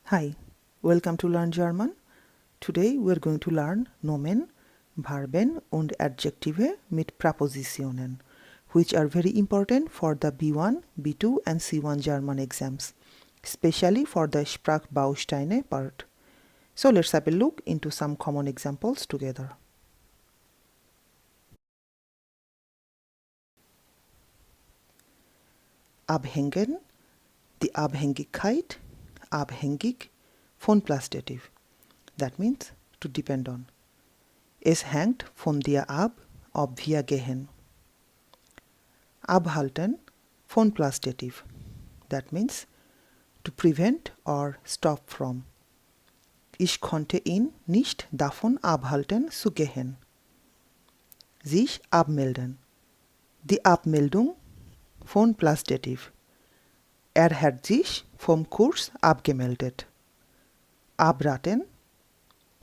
Hi, welcome to Learn German. Today we are going to learn Nomen, Verben und Adjektive mit Präpositionen, which are very important for the B1, B2 and C1 German exams, especially for the Sprachbausteine part. So let's have a look into some common examples together. Abhängen, die Abhängigkeit, abhängig von Plastativ. That means to depend on. Es hängt von dir ab, ob wir gehen. Abhalten von Plastativ. That means to prevent or stop from. Ich konnte ihn nicht davon abhalten zu gehen. Sich abmelden. Die Abmeldung von Plastativ. Er hat sich vom Kurs abgemeldet. Abraten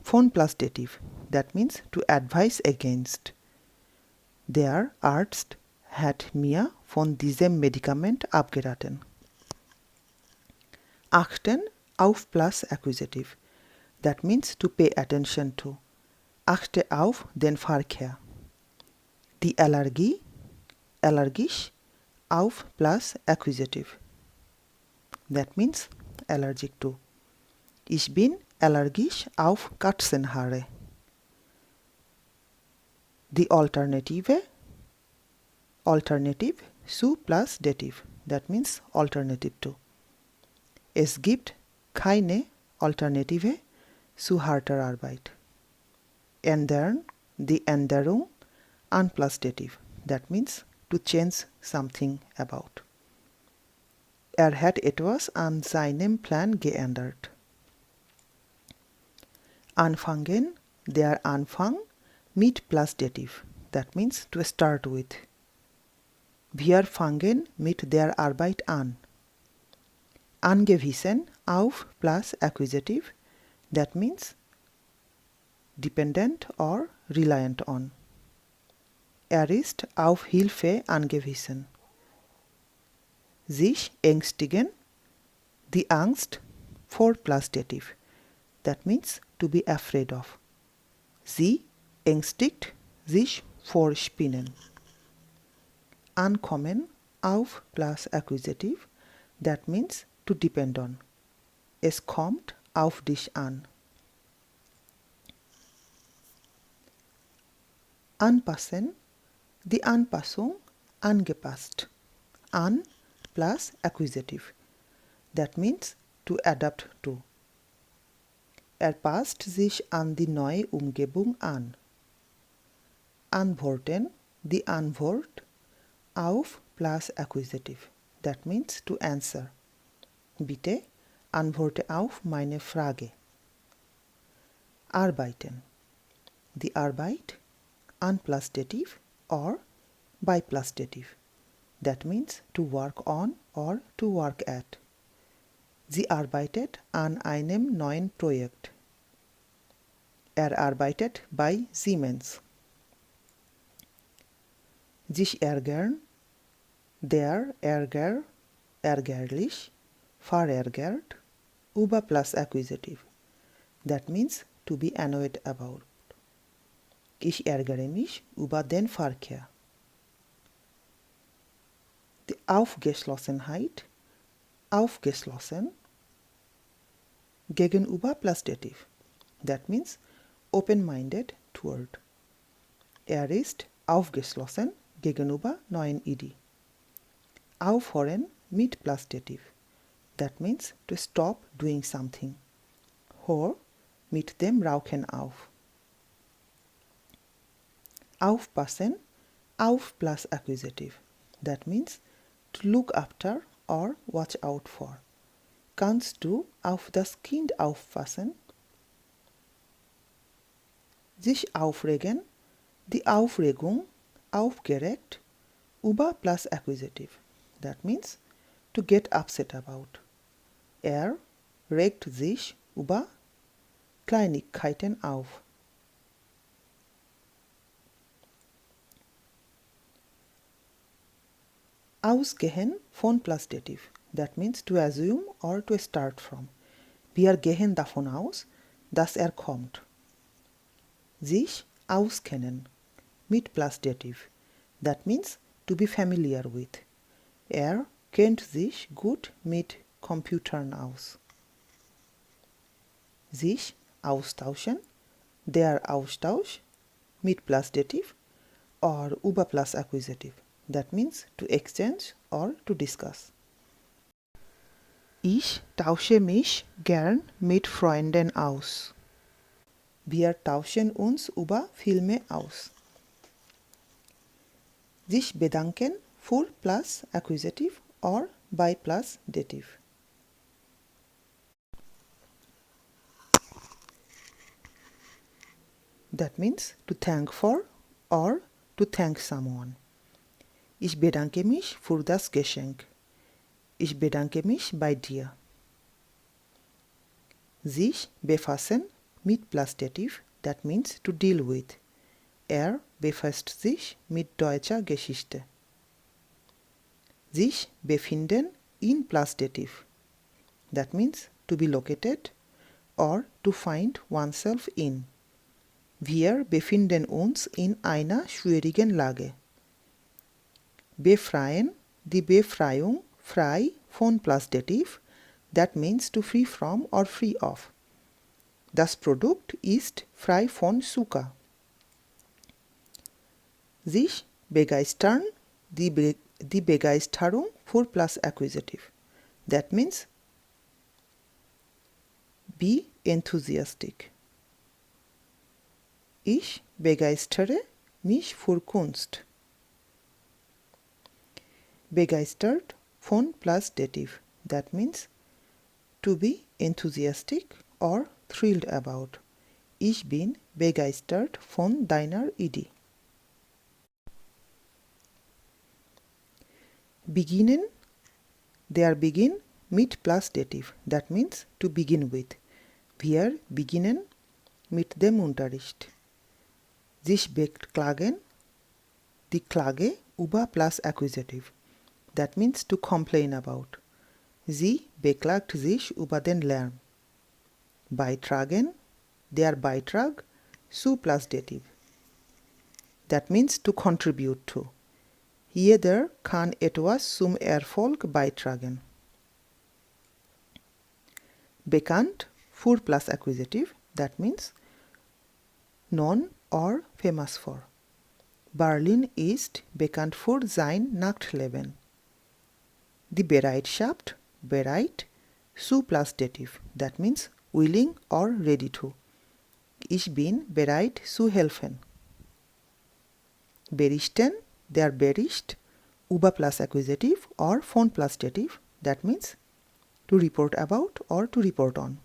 von Plastativ. That means to advise against. Der Arzt hat mir von diesem Medikament abgeraten. Achten auf plus Accusative. That means to pay attention to. Achte auf den Verkehr. Die Allergie, allergisch, auf plus Accusative. That means allergic to. Ich bin allergisch auf Katzenhaare. Die Alternative zu plus Dative. That means alternative to. Es gibt keine Alternative zu harter Arbeit. Ändern, die Änderung an plus Dative. That means to change something about. Er hat etwas an seinem Plan geändert. Anfangen, der Anfang mit plus Dative. That means to start with. Wir fangen mit der Arbeit an. Angewiesen auf plus Accusative. That means dependent or reliant on. Er ist auf Hilfe angewiesen. Sich ängstigen, die Angst vor plus Dative. That means to be afraid of. Sie ängstigt sich vor Spinnen. Ankommen auf plus Accusative. That means to depend on. Es kommt auf dich an. Anpassen, die Anpassung, angepasst. An plus Accusative. That means to adapt to. Er passt sich an die neue Umgebung an. Antworten, die Antwort, auf plus Accusative. That means to answer. Bitte antworte auf meine Frage. Arbeiten. Die Arbeit an plus Dative or by plus Dative. That means to work on or to work at. Sie arbeitet an einem neuen Projekt. Er arbeitet bei Siemens. Sich ärgern, der Ärger, ärgerlich, verärgert, über plus Accusative. That means to be annoyed about. Ich ärgere mich über den Verkehr. Die Aufgeschlossenheit, aufgeschlossen, gegenüber plus Dative. That means open-minded toward. Er ist aufgeschlossen gegenüber neuen Ideen. Aufhören mit plus Dative. That means to stop doing something. Hör mit dem Rauchen auf. Aufpassen, auf plus Accusative. That means to look after or watch out for. Kannst du auf das Kind aufpassen? Sich aufregen, die Aufregung, aufgeregt, über plus Accusative. That means to get upset about. Er regt sich über Kleinigkeiten auf. Ausgehen von plus Dative. That means to assume or to start from. Wir gehen davon aus, dass kommt. Sich auskennen mit plus dative. That means to be familiar with. Kennt sich gut mit Computern aus. Sich austauschen, der Austausch mit plus dative or über plus accusative. That means to exchange or to discuss. Ich tausche mich gern mit Freunden aus. Wir tauschen uns über Filme aus. Sich bedanken für plus accusative or by plus dative. That means to thank for or to thank someone. Ich bedanke mich für das Geschenk. Ich bedanke mich bei dir. Sich befassen mit plus dative, that means to deal with. Befasst sich mit deutscher Geschichte. Sich befinden in plus dative, that means to be located or to find oneself in. Wir befinden uns in einer schwierigen Lage. Befreien, die Befreiung, frei von plus dative, that means to free from or free of. Das Produkt ist frei von Zucker. Sich begeistern, die Begeisterung für plus accusative. That means be enthusiastic. Ich begeistere mich für Kunst. Begeistert von plus dative. That means to be enthusiastic or thrilled about. Ich bin begeistert von deiner Idee. Beginnen, der Beginn mit plus dative. That means to begin with. Wir beginnen mit dem Unterricht. Sich beklagen, die Klage über plus accusative. That means to complain about. Sie beklagt sich über den Lärm. Beitragen, der Beitrag zu plus dative. That means to contribute to. Jeder kann etwas zum Erfolg beitragen. Bekannt für plus accusative. That means known or famous for. Berlin ist bekannt für sein Nachtleben. Die Bereitschaft, bereit, zu plus dative. That means willing or ready to. Ich bin bereit zu helfen. Berichten, der Bericht über plus accusative or von plus dative. That means to report about or to report on.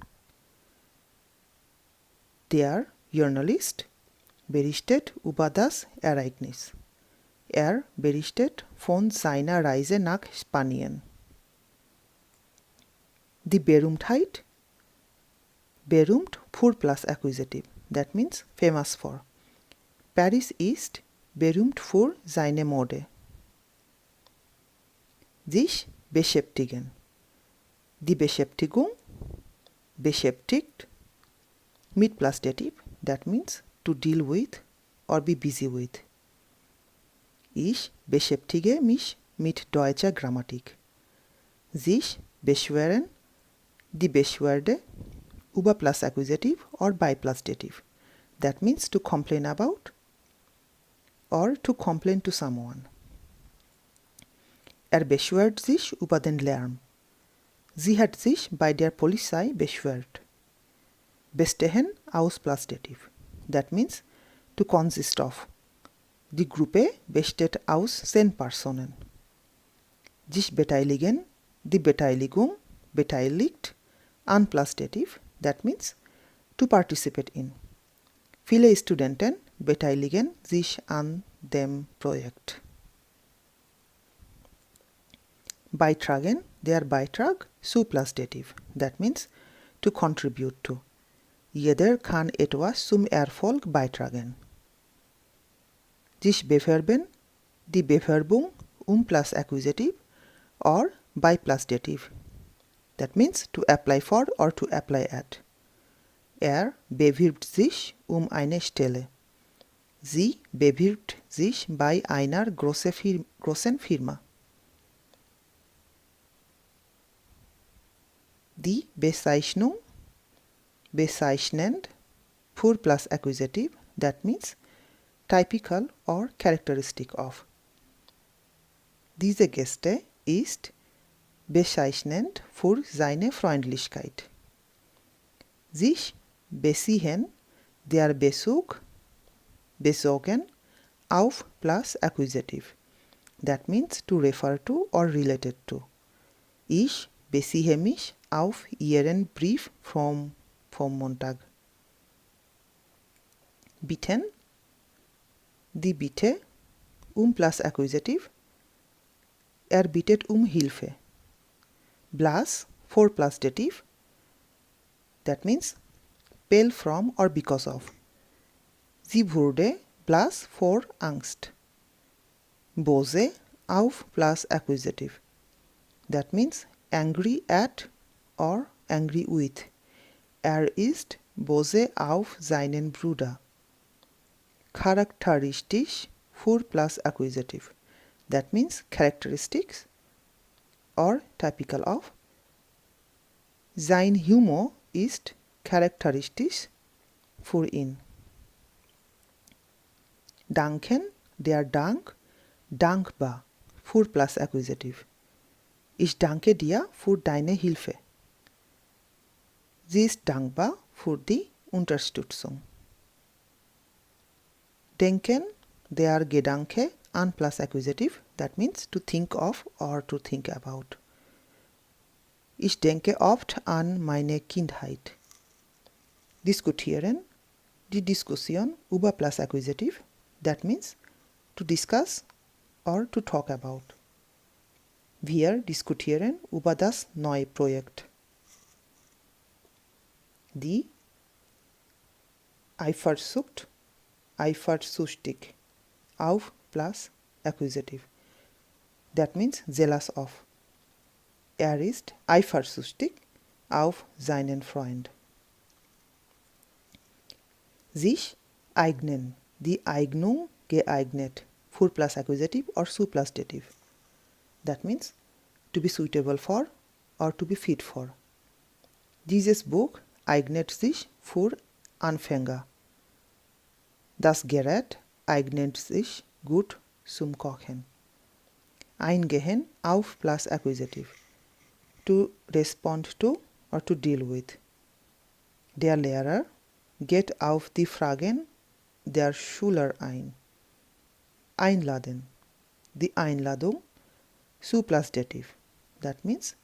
Der Journalist berichtet über das Ereignis. Berichtet von seiner Reise nach Spanien. Die Berühmtheit, berühmt für plus accusative. That means famous for. Paris ist berühmt für seine Mode. Sich beschäftigen. Die Beschäftigung, beschäftigt, mit plus dative. That means to deal with or be busy with. Ich beschäftige mich mit deutscher Grammatik. Sich beschweren, die Beschwerde, über plus accusative or by plus dative. That means to complain about or to complain to someone. Beschwert sich über den Lärm. Sie hat sich bei der Polizei beschwert. Bestehen aus plus dative. That means to consist of. Die Gruppe besteht aus 10 Personen. Sich beteiligen, die Beteiligung, beteiligt, an plus dative. That means to participate in. Viele Studenten beteiligen sich an dem Projekt. Beitragen, der Beitrag zu plus dative. That means to contribute to. Jeder kann etwas zum Erfolg beitragen. Sich bewerben, die Bewerbung plus accusative or by plus dative. That means to apply for or to apply at. Bewirbt sich eine Stelle. Sie bewirbt sich bei einer großen Firma. Die Bezeichnung bezeichnend für plus accusative, that means typical or characteristic of. Diese Geste ist bezeichnend für seine Freundlichkeit. Sich beziehen, der Bezug, bezogen auf plus accusative. That means to refer to or related to. Ich beziehe mich auf Ihren Brief vom Montag. Bitten, die Bitte plus accusative. Bittet Hilfe. Plus for plus dative. That means pale from or because of. Sie wurde plus for Angst. Böse auf plus accusative. That means angry at or angry with. Ist böse auf seinen Bruder. Charakteristisch für plus accusative. That means characteristics or typical of. Sein Humor ist charakteristisch für ihn. Danken, der Dank, dankbar für plus accusative. Ich danke dir für deine Hilfe. Sie ist dankbar für die Unterstützung. Denken, der Gedanke an plus accusative, that means to think of or to think about. Ich denke oft an meine Kindheit. Diskutieren, die Diskussion über plus accusative, that means to discuss or to talk about. Wir diskutieren über das neue Projekt. Die Eifersucht, eifersüchtig auf plus accusative. That means jealous of. Ist eifersüchtig auf seinen Freund. Sich eignen, die Eignung geeignet für plus accusative or zu plus dative. That means to be suitable for or to be fit for. Dieses Buch eignet sich für Anfänger. Das Gerät eignet sich gut zum Kochen. Eingehen auf plus accusative. To respond to or to deal with. Der Lehrer geht auf die Fragen der Schüler ein. Einladen. Die Einladung zu plus dative. That means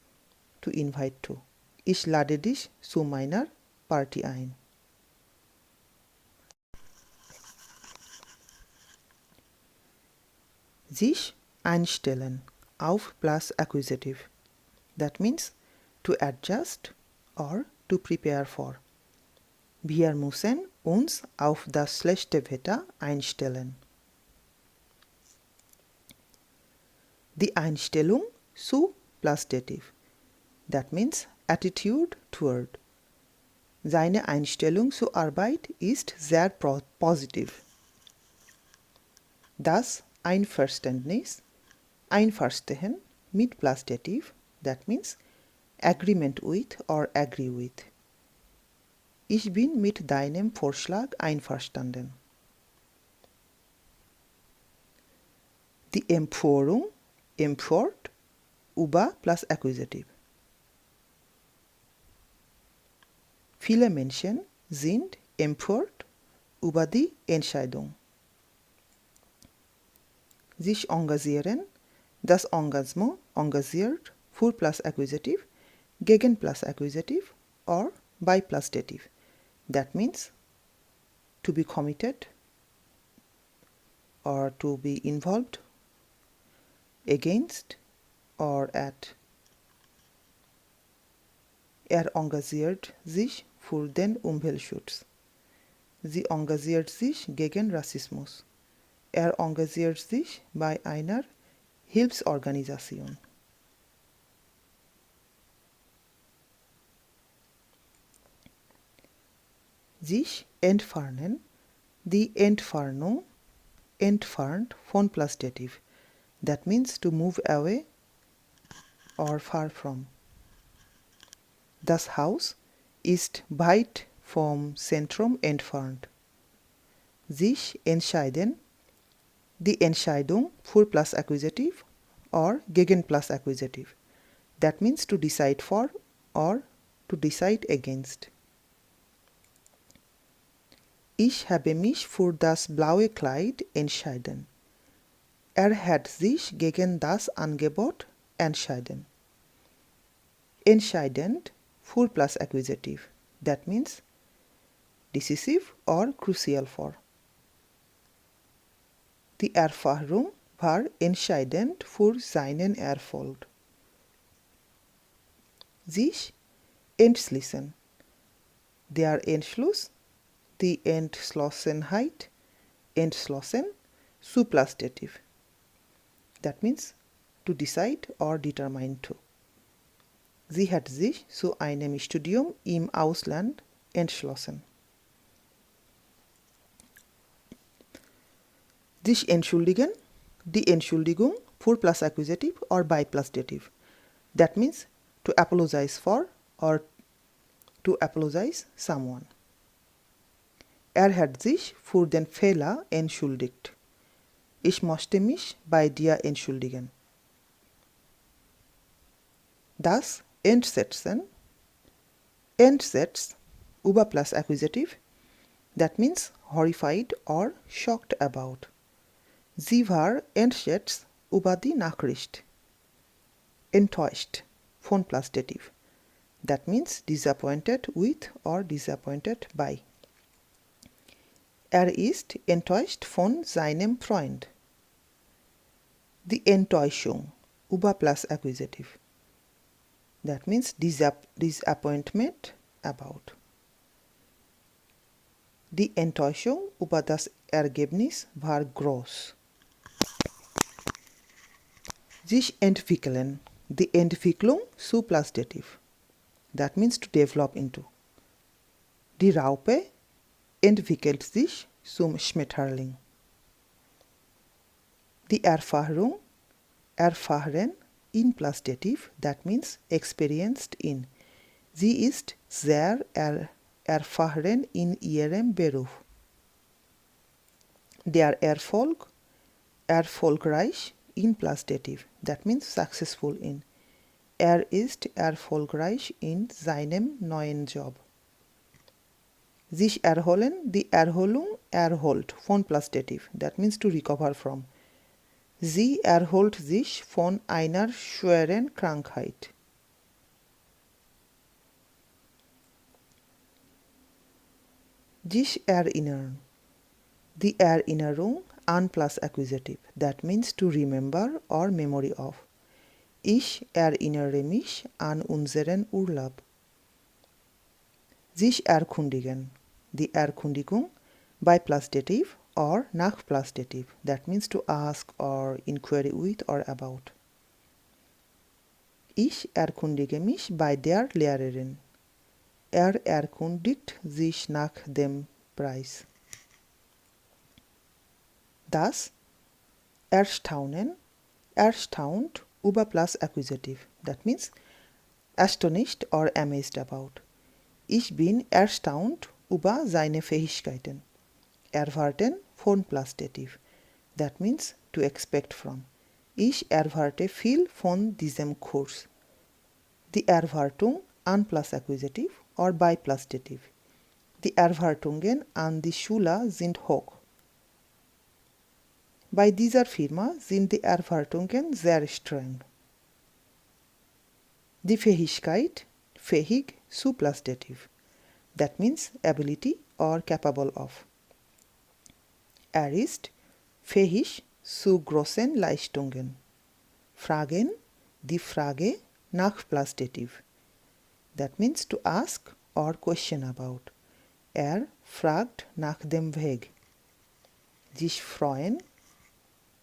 to invite to. Ich lade dich zu meiner Party ein. Sich einstellen auf plus accusative. That means to adjust or to prepare for. Wir müssen uns auf das schlechte Wetter einstellen. Die Einstellung zu plus dative. That means attitude toward. Seine Einstellung zur Arbeit ist sehr positiv. Das Einverständnis, Einverstehen mit plus dative, that means agreement with or agree with. Ich bin mit deinem Vorschlag einverstanden. Die Empörung, empört, über plus accusative. Viele Menschen sind empört über die Entscheidung. Sich engagieren, das Engagement engagiert für plus accusative, gegen plus accusative or by plus dative. That means to be committed or to be involved, against or at. Engagiert sich für den Umweltschutz. Sie engagiert sich gegen Rassismus. Engagiert sich bei einer Hilfsorganisation. sich entfernen, die Entfernung, entfernt von plus dative. That means to move away or far from. Das Haus ist weit vom Zentrum entfernt. Sich entscheiden, die Entscheidung für plus accusative or gegen plus accusative. That means to decide for or to decide against. Ich habe mich für das blaue Kleid entschieden. Hat sich gegen das Angebot entschieden. Entscheidend für plus accusative. That means decisive or crucial for. Die Erfahrung war entscheidend für seinen Erfolg. Sich entschließen. Der Entschluss, die Entschlossenheit, entschlossen, zu plus dative. That means to decide or determine to. Sie hat sich zu einem Studium im Ausland entschlossen. Sich entschuldigen, die Entschuldigung für plus accusative or by plus dative. That means to apologize for or to apologize someone. Hat sich für den Fehler entschuldigt. Ich möchte mich bei dir entschuldigen. Das Entsetzen, entsetzt über plus accusative. That means horrified or shocked about. Sie war entsetzt über die Nachricht. Enttäuscht von plus dative. That means disappointed with or disappointed by. Ist enttäuscht von seinem Freund. Die Enttäuschung über plus accusative. That means disappointment about. Die Enttäuschung über das Ergebnis war groß. Sich entwickeln. Die Entwicklung zu plus dative. That means to develop into. Die Raupe entwickelt sich zum Schmetterling. Die Erfahrung, erfahren in plus dative, that means experienced in. Sie ist sehr erfahren in ihrem Beruf. Der Erfolg, erfolgreich in plus dative, that means successful in. Ist erfolgreich in seinem neuen Job. Sich erholen, die Erholung erholt von plus dative, that means to recover from. Sie erholt sich von einer schweren Krankheit. Sich erinnern. Die Erinnerung an plus accusative, that means to remember or memory of. Ich erinnere mich an unseren Urlaub. Sich erkundigen. Die Erkundigung by plus dative or nach plus dative. That means to ask or inquire with or about. Ich erkundige mich bei der Lehrerin. Erkundigt sich nach dem Preis. Das Erstaunen, erstaunt über plus accusative. That means astonished or amazed about. Ich bin erstaunt über seine Fähigkeiten. Erwarten von plus dative. That means to expect from. Ich erwarte viel von diesem Kurs. Die Erwartung an plus accusative or by plus dative. Die Erwartungen an die Schüler sind hoch. Bei dieser Firma sind die Erwartungen sehr streng. Die Fähigkeit, fähig zu plus dative. That means ability or capable of. Ist fähig zu großen Leistungen. Fragen, die Frage nach plus dative. That means to ask or question about. Fragt nach dem Weg. Sich freuen,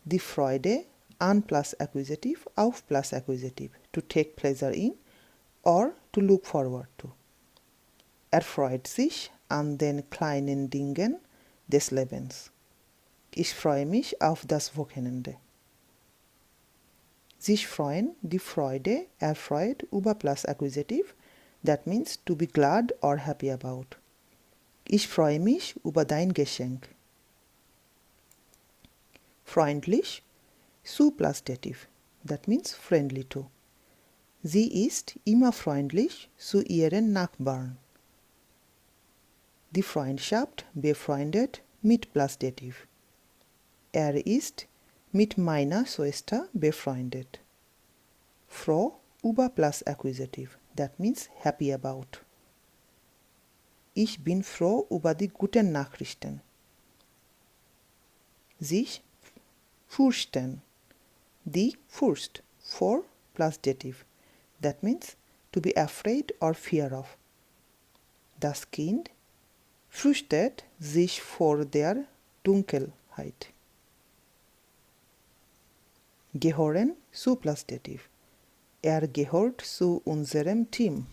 die Freude an plus accusative auf plus accusative. To take pleasure in or to look forward to. Freut sich an den kleinen Dingen des Lebens. Ich freue mich auf das Wochenende. Sich freuen, die Freude, erfreut über plus accusative. That means to be glad or happy about. Ich freue mich über dein Geschenk. Freundlich, zu plus dative. That means friendly to. Sie ist immer freundlich zu ihren Nachbarn. Die Freundschaft befreundet mit plus dative. Er ist mit meiner Schwester befreundet. Froh über plus accusative. That means happy about. Ich bin froh über die guten Nachrichten. Sich fürchten. Die Furcht. For plus dative. That means to be afraid or fear of. Das Kind fürchtet sich vor der Dunkelheit. Gehören zu plus dative. Er gehört zu unserem Team.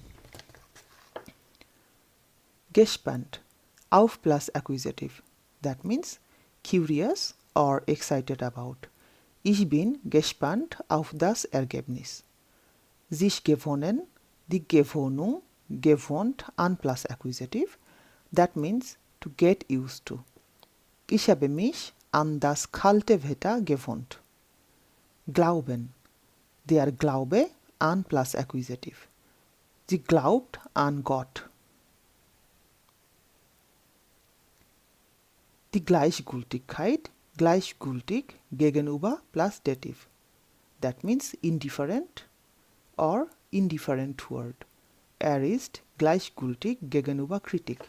Gespannt auf plus accusative. That means curious or excited about. Ich bin gespannt auf das Ergebnis. Sich gewonnen, die Gewohnung, gewohnt an plus accusative. That means to get used to. Ich habe mich an das kalte Wetter gewohnt. Glauben. Der Glaube an plus accusative. Sie glaubt an Gott. Die Gleichgültigkeit, gleichgültig gegenüber plus dative. That means indifferent or indifferent toward. Er ist gleichgültig gegenüber Kritik.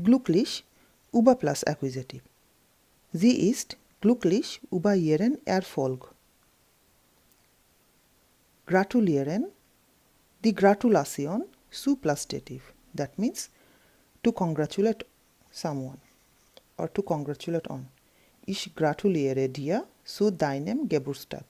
Glücklich über plus accusative. Sie ist glücklich über ihren Erfolg. Gratulieren, die Gratulation zu plus dative. That means to congratulate someone or to congratulate on. Ich gratuliere dir zu deinem Geburtstag.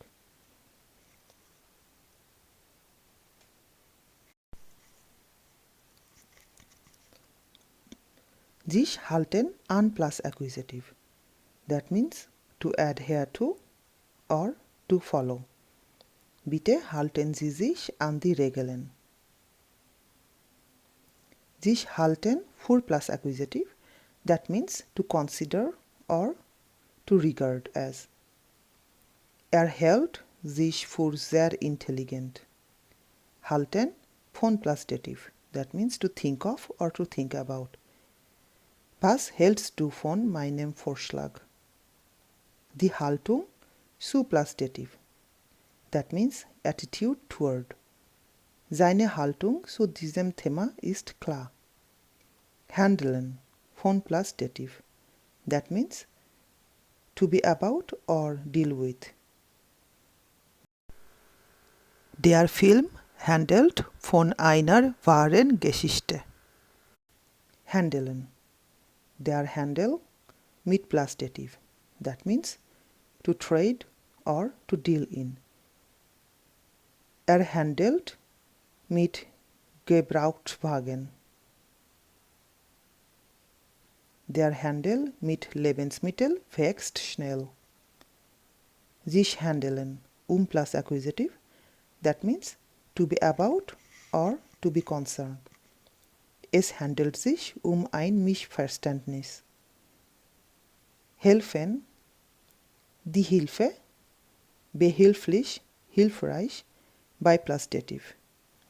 Sich halten an plus accusative. That means to adhere to or to follow. Bitte halten Sie sich an die Regeln. Sich halten für plus accusative. That means to consider or to regard as. Er hält sich für sehr intelligent. Halten von plus dative. That means to think of or to think about. Was hältst du von meinem Vorschlag? Die Haltung zu plus dative. That means attitude toward. Seine Haltung zu diesem Thema ist klar. Handeln von plus dative. That means to be about or deal with. Der Film handelt von einer wahren Geschichte. Handeln. Der Handel mit plus dative. That means to trade or to deal in. Er handelt mit Gebrauchtwagen. Der Handel mit Lebensmitteln wächst schnell. Sich handeln plus accusative. That means to be about or to be concerned. Es handelt sich ein Missverständnis. Helfen, die Hilfe, behilflich, hilfreich, by plus dative.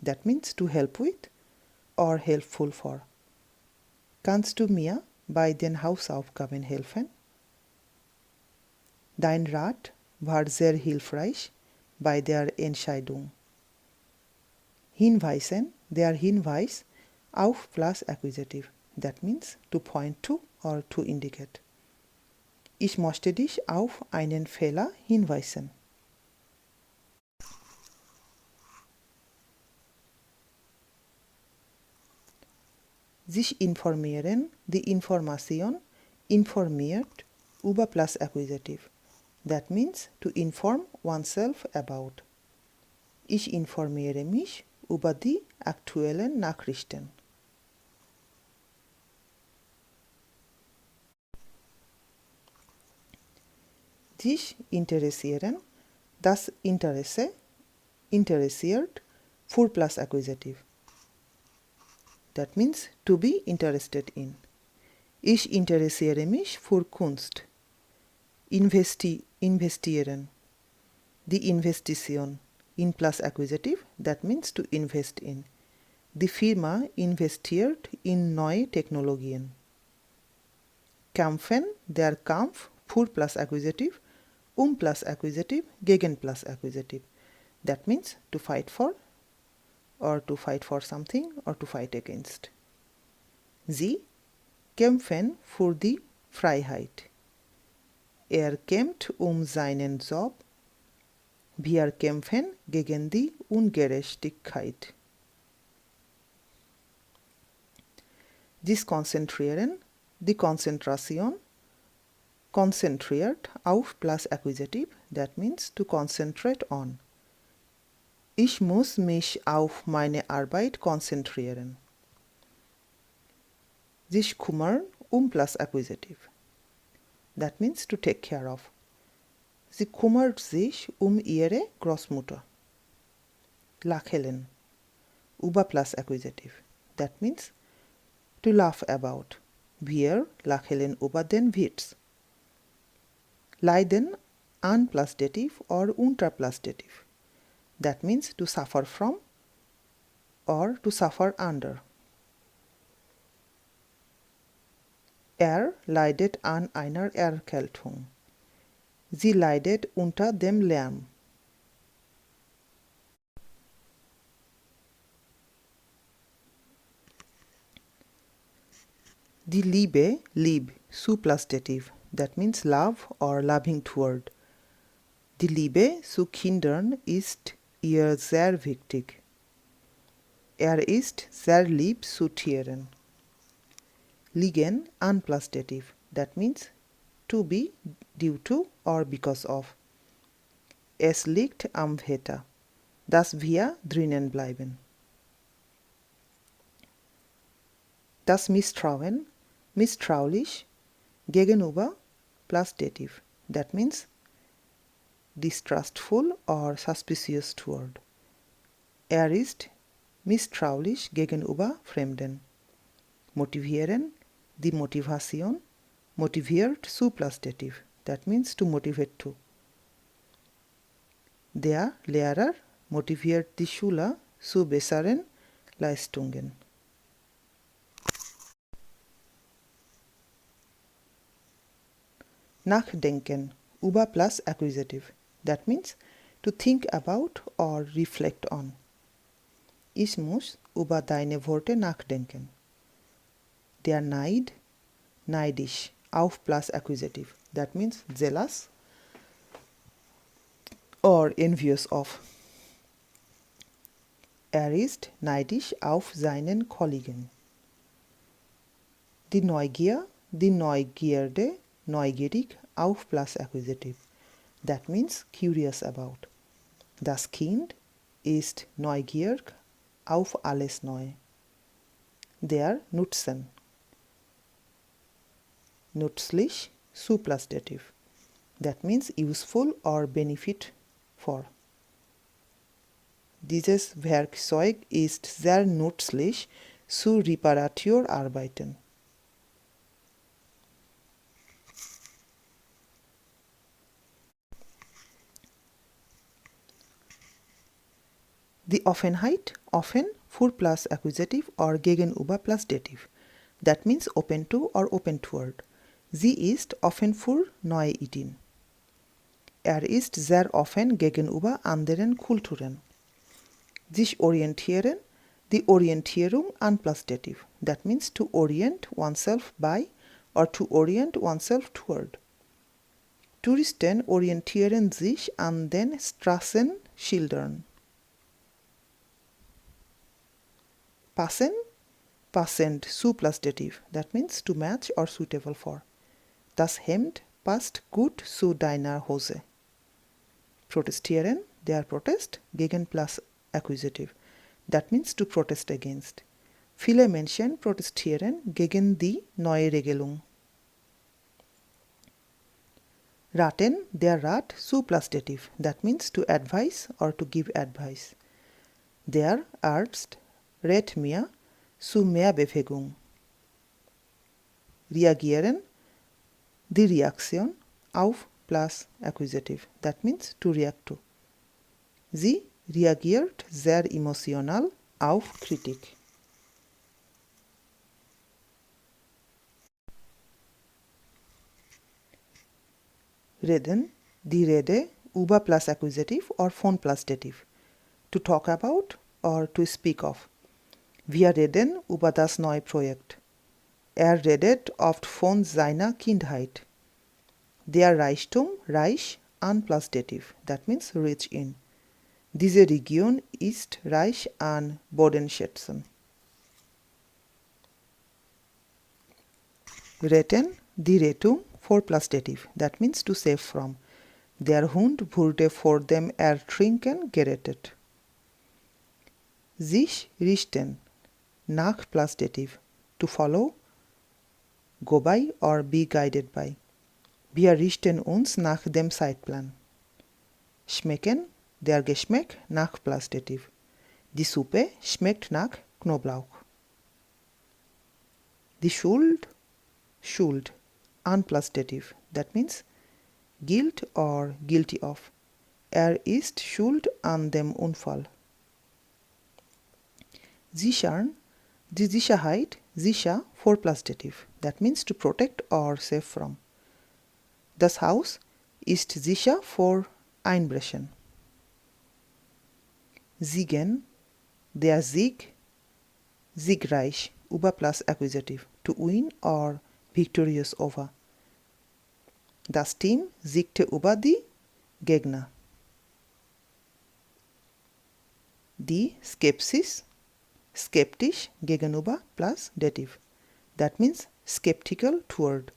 That means to help with or helpful for. Kannst du mir bei den Hausaufgaben helfen? Dein Rat war sehr hilfreich bei der Entscheidung. Hinweisen, der Hinweis auf plus accusative. That means to point to or to indicate. Ich möchte dich auf einen Fehler hinweisen. Sich informieren, die Information informiert über plus accusative. That means to inform oneself about. Ich informiere mich über die aktuellen Nachrichten. Dich interessieren, das Interesse, interessiert, for plus accusative. That means to be interested in. Ich interessiere mich für Kunst. Investieren. Die Investition. In plus accusative, that means to invest in. Die Firma investiert in neue Technologien. Kämpfen, der Kampf, für plus accusative, plus accusative, gegen plus accusative. That means to fight for, or to fight for something, or to fight against. Sie kämpfen für die Freiheit. Er kämpft seinen Job. Wir kämpfen gegen die Ungerechtigkeit. Diskonzentrieren, die Konzentration, konzentriert auf plus accusative, that means to concentrate on. Ich muss mich auf meine Arbeit konzentrieren. Sich kümmern plus accusative, that means to take care of. Sie kümmert sich ihre Großmutter. Lächeln, über plus accusative, that means to laugh about. Wir lächeln über den Witz. Leiden an plus dative or unter plus dative. That means to suffer from or to suffer under. Er leidet an einer Erkältung. Sie leidet unter dem Lärm. Die Liebe, lieb, zu plus dative, that means love or loving toward. Die Liebe zu Kindern ist ihr sehr wichtig. Er ist sehr lieb zu Tieren. Liegen an plus dative, that means to be, due to or because of. Es liegt am Wetter, dass wir drinnen bleiben. Das Misstrauen, misstrauisch, gegenüber plus dative, that means distrustful or suspicious toward. Er ist misstrauisch gegenüber Fremden. Motivieren, die Motivation, motiviert zu plus dative, that means to motivate to. Der Lehrer motiviert die Schüler zu besseren Leistungen. Nachdenken, über plus accusative, that means to think about or reflect on. Ich muss über deine Worte nachdenken. Der Neid, neidisch, auf plus accusative, that means jealous or envious of. Er ist neidisch auf seinen Kollegen. Die Neugier, die Neugierde, neugierig, auf plus accusative, that means curious about. Das Kind ist neugierig auf alles Neue. Der Nutzen, nützlich, zu plus dative, that means useful or benefit for. Dieses Werkzeug ist sehr nützlich zu Reparaturarbeiten. Die Offenheit, offen, für plus accusative or gegenüber plus dative, that means open to or open toward. Sie ist offen für neue Ideen. Er ist sehr offen gegenüber anderen Kulturen. Sich orientieren, die Orientierung an plus dative, that means to orient oneself by or to orient oneself toward. Touristen orientieren sich an den Straßenschildern. Passen, passend, zu plus dative, that means to match or suitable for. Das Hemd passt gut zu deiner Hose. Protestieren, der Protest, gegen plus accusative, That means to protest against. Viele Menschen protestieren gegen die neue Regelung. Raten, der Rat, Substantiv. That means to advise or to give advice. Der Arzt rät mir zu mehr Bewegung. Reagieren, die Reaktion auf plus Accusative. That means to react to. Sie reagiert sehr emotional auf Kritik. Reden, die Rede über plus Accusative or von plus Dative. To talk about or to speak of. Wir reden über das neue Projekt. Er redet oft von seiner Kindheit. Der Reichtum, reich, an plus Dative. That means rich in. Diese Region ist reich an Bodenschätzen. Retten, die Rettung, for plus Dative. That means to save from. Der Hund wurde vor dem Ertrinken gerettet. Sich richten, nach plus Dative. To follow, go by or be guided by. Wir richten uns nach dem Zeitplan. Schmecken, der Geschmack nach plus Dative. Die Suppe schmeckt nach Knoblauch. Die Schuld, Schuld, an plus Dative. That means guilt or guilty of. Ist schuld an dem Unfall. Sichern, die Sicherheit, sicher, for plus Dative. That means to protect or save from. Das Haus ist sicher vor Einbrechen. Siegen, der Sieg, siegreich, über plus Accusative. To win or victorious over. Das Team siegte über die Gegner. Die Skepsis, skeptisch gegenüber plus Dative. That means skeptical toward.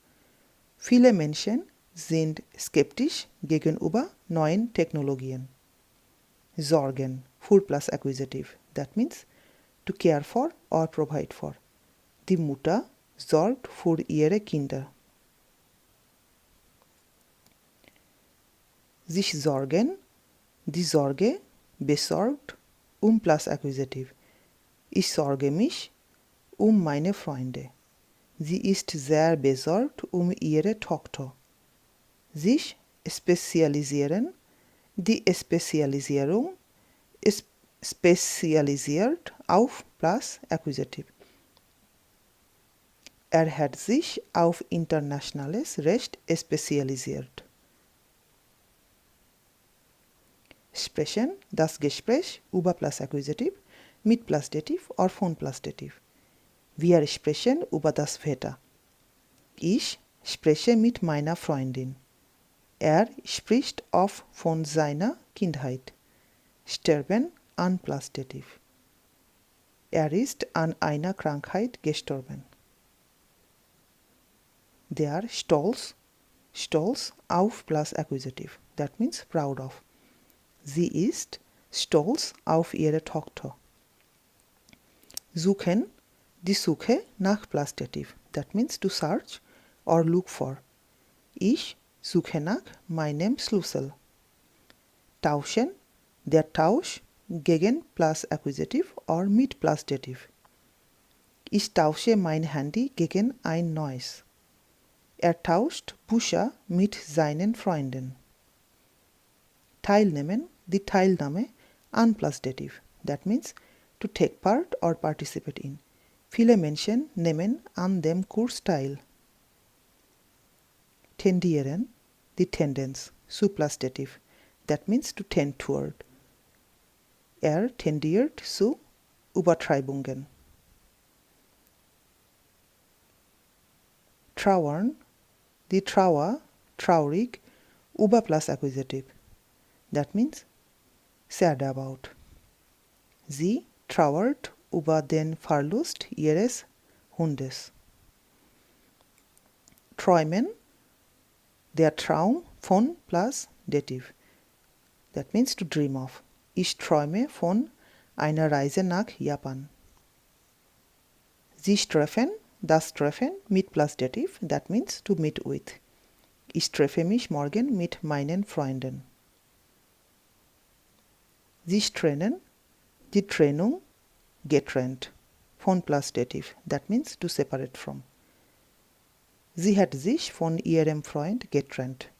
Viele Menschen sind skeptisch gegenüber neuen Technologien. Sorgen, full plus Accusative. That means to care for or provide for. Die Mutter sorgt für ihre Kinder. Sich sorgen, die Sorge, besorgt, plus Accusative. Ich sorge mich meine Freunde. Sie ist sehr besorgt ihre Tochter. Sich spezialisieren, die Spezialisierung ist spezialisiert auf plus Accusative. Hat sich auf internationales Recht spezialisiert. Sprechen, das Gespräch über plus Accusative, mit plus Dative or von plus Dative. Wir sprechen über das Wetter. Ich spreche mit meiner Freundin. Er spricht oft von seiner Kindheit. Sterben, an plus Dative. Er ist an einer Krankheit gestorben. Der Stolz, stolz auf plus Accusative. That means proud of. Sie ist stolz auf ihre Tochter. Suchen, die Suche nach plus Dative. That means to search or look for. Ich suche nach meinem Schlüssel. Tauschen, der Tausch gegen plus Accusative or mit plus Dative. Ich tausche mein Handy gegen ein neues. Er tauscht Bücher mit seinen Freunden. Teilnehmen, die Teilnahme, an plus Dative. That means to take part or participate in. Viele Menschen nehmen an dem Kurs teil. Tendieren, die Tendenz, plus Dative. That means to tend toward. Er tendiert zu Übertreibungen. Trauern, die Trauer, traurig, über plus Accusative. That means sad about. Sie trauert über den Verlust ihres Hundes. Träumen, der Traum von plus Dative. That means to dream of. Ich träume von einer Reise nach Japan. Sie treffen, das Treffen mit plus dative, that means to meet with. Ich treffe mich morgen mit meinen Freunden. Sich trennen, die Trennung, getrennt, von plus dative, that means to separate from. Sie hat sich von ihrem Freund getrennt.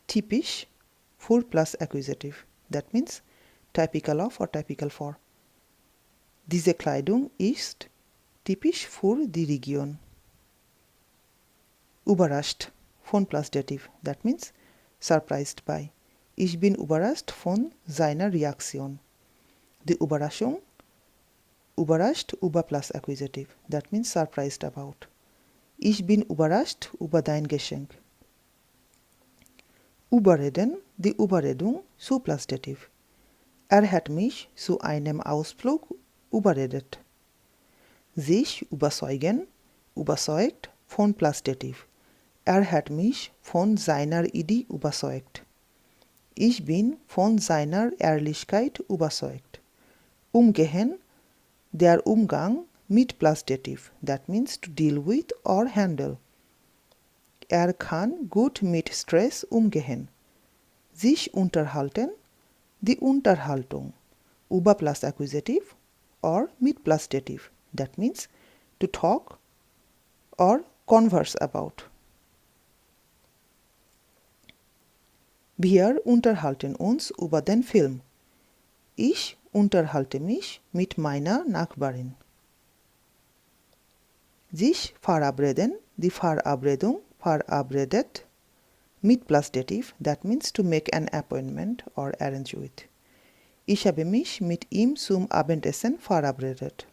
Typisch, für plus accusative, that means typical of or typical for. Diese Kleidung ist typisch für die Region. Überrascht, von plus dative, that means surprised by. Ich bin überrascht von seiner Reaktion. Die Überraschung, überrascht über plus accusative, that means surprised about. Ich bin überrascht über dein Geschenk. Überreden, die Überredung zu plus dative. Er hat mich zu einem Ausflug überredet. Sich überzeugen, überzeugt von plus dative. Er hat mich von seiner Idee überzeugt. Ich bin von seiner Ehrlichkeit überzeugt. Umgehen, der Umgang mit plus dative, that means to deal with or handle. Er kann gut mit Stress umgehen. Sich unterhalten, die Unterhaltung, über plus accusative or mit plus dative, that means to talk or converse about. Wir unterhalten uns über den Film. Ich unterhalte mich mit meiner Nachbarin. Sich verabreden, die Verabredung, verabredet, mit plus dative, that means to make an appointment or arrange with. Ich habe mich mit ihm zum Abendessen verabredet.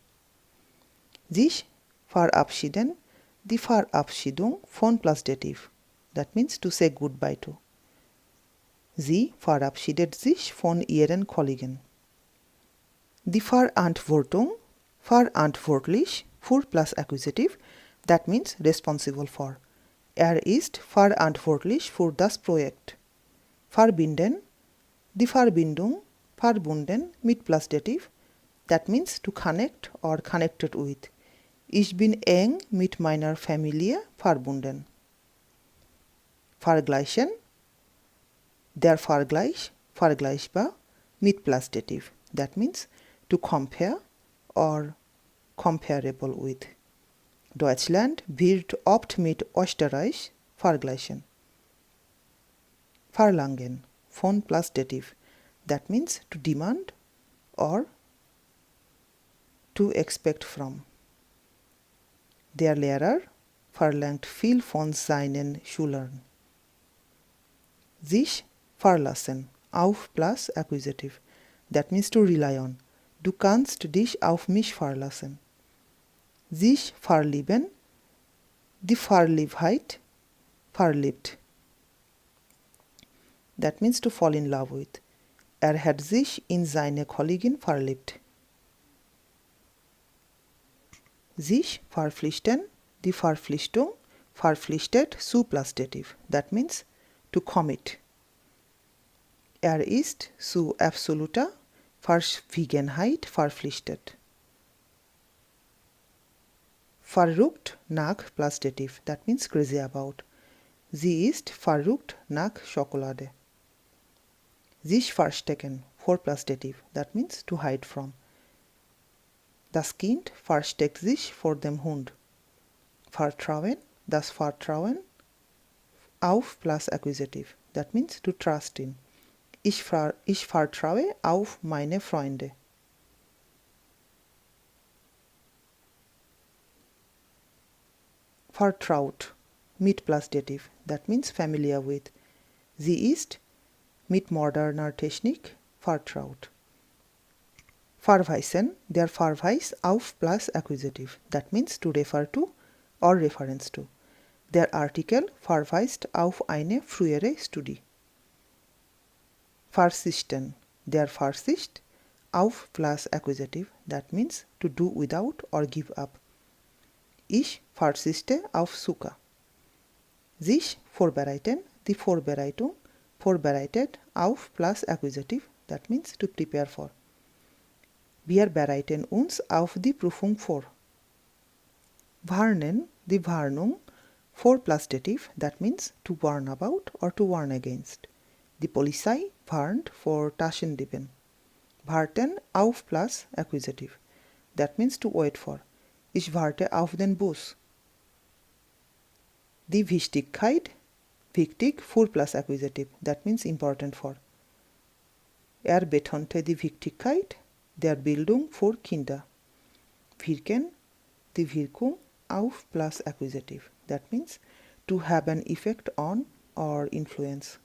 Sich verabschieden, die Verabschiedung von plus dative, that means to say goodbye to. Sie verabschiedet sich von ihren Kollegen. Die Verantwortung, verantwortlich, für plus accusative, that means responsible for. Er ist verantwortlich für das Projekt. Verbinden, die Verbindung, verbunden mit plus dative, that means to connect or connected with. Ich bin eng mit meiner Familie verbunden. Vergleichen, der Vergleich, vergleichbar, mit plus dative, that means to compare or comparable with. Deutschland wird oft mit Österreich vergleichen. Verlangen, von plus dative, that means to demand or to expect from. Der Lehrer verlangt viel von seinen Schülern. Sich verlassen, auf plus accusative, that means to rely on. Du kannst dich auf mich verlassen. Sich verlieben, die Verliebtheit, verliebt. That means to fall in love with. Er hat sich in seine Kollegin verliebt. Sich verpflichten, die Verpflichtung, verpflichtet zu plus dative, that means to commit. Er ist zu absoluter Verschwiegenheit verpflichtet. Verrückt nach plus dative, that means crazy about. Sie ist verrückt nach Schokolade. Sich verstecken, for plus dative, that means to hide from. Das Kind versteckt sich vor dem Hund. Vertrauen, das Vertrauen, auf plus accusative, that means to trust in. Ich vertraue auf meine Freunde. Vertraut, mit plus dative, that means familiar with. Sie ist mit moderner Technik vertraut. Verweisen, der Verweis auf plus accusative, that means to refer to or reference to. Der Artikel verweist auf eine frühere Studie. Versichten, der Versicht auf plus accusative, that means to do without or give up. Ich verzichte auf Zucker. Sich vorbereiten, die Vorbereitung, vorbereitet auf plus accusative, That means to prepare for. Wir bereiten uns auf die Prüfung vor. Warnen, die Warnung, vor plus dative, that means to warn about or to warn against. Die Polizei warnt vor Taschendieben. Warten auf plus accusative, that means to wait for. Ich warte auf den Bus. Die Wichtigkeit, wichtig, vor plus accusative, that means important for. Er betonte die Wichtigkeit der Bildung für Kinder. Wirken, die Wirkung auf plus accusative, that means to have an effect on or influence.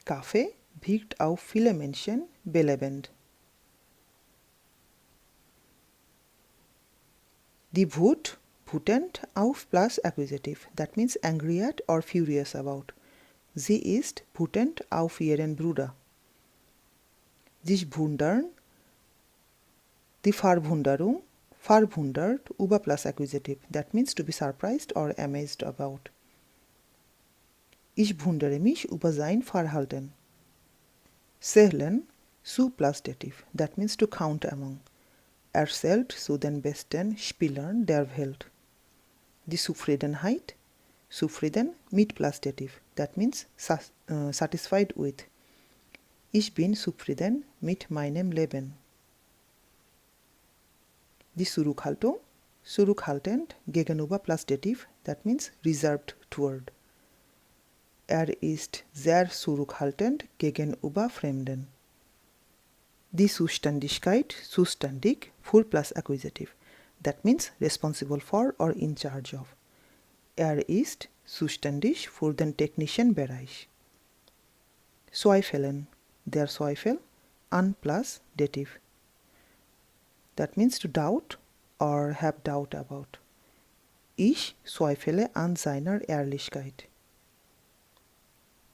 Kaffee wirkt auf viele Menschen belebend. Die Wut, wütend auf plus accusative, that means angry at or furious about. Sie ist wütend auf ihren Bruder. Sich wundern, die Verwunderung, verwundert über plus accusative, that means to be surprised or amazed about. Ich wundere mich über sein Verhalten. Zählen zu plus dative, that means to count among. Er zählt zu den besten Spielern der Welt. Die Zufriedenheit, zufrieden mit plus dative, that means satisfied with. Ich bin zufrieden mit meinem Leben. Die Zurückhaltung, zurückhaltend gegenüber plus dative, that means reserved toward. Er ist sehr zurückhaltend gegenüber Fremden. Die Zuständigkeit, zuständig, für plus accusative, that means responsible for or in charge of. Er ist zuständig für den technischen Bereich. Zweifeln, der Zweifel, an plus dative. That means to doubt or have doubt about. Ich zweifle an seiner Ehrlichkeit.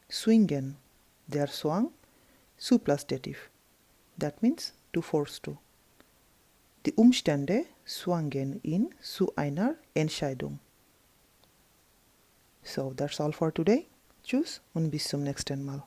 Zwingen, der Zwang, zu plus dative. That means to force to. Die Umstände zwangen ihn zu einer Entscheidung. So, that's all for today. Tschüss und bis zum nächsten Mal.